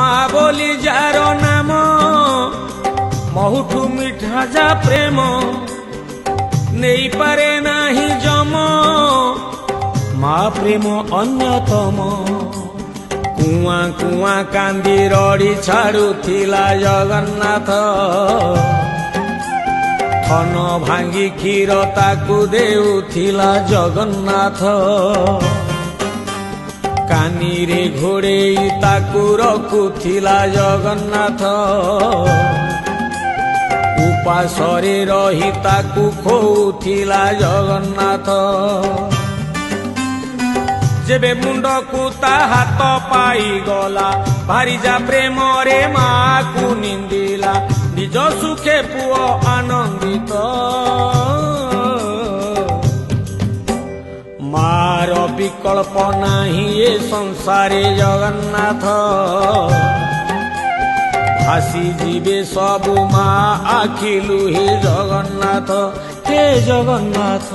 মা বলি যার নাম মহুঠু মিঠা যা প্রেম নেই পারে নাহি জম মা প্রেম অন্যতম। কুয়া কুয়া কান্দি রড়ি ছাড়ুଥିଲା জগନ୍ନାଥ ଥନ ଭାଙ୍ଗି କ୍ଷୀର ତାକୁ ଦେଉଥିଲା ଜଗନ୍ନାଥ। କାନିରେ ଘୋଡ଼େଇ ତାକୁ ରଖୁଥିଲା ଜଗନ୍ନାଥ ଉପାସରେ ରହି ତାକୁ ଖୋଉଥିଲା ଜଗନ୍ନାଥ। ଯେବେ ମୁଣ୍ଡକୁ ତା ହାତ ପାଇଗଲା ଭାରି ଯା ପ୍ରେମରେ ମାକୁ ନିନ୍ଦିଲା ନିଜ ସୁଖେ ପୁଅ ଆନନ୍ଦିତ। ମାର ବିକଳ୍ପ ନାହିଁ ଏ ସଂସାରେ ଜଗନ୍ନାଥ ଭାସି ଯିବେ ସବୁ ମା ଆଖିଲୁ ହେ ଜଗନ୍ନାଥ ହେ ଜଗନ୍ନାଥ।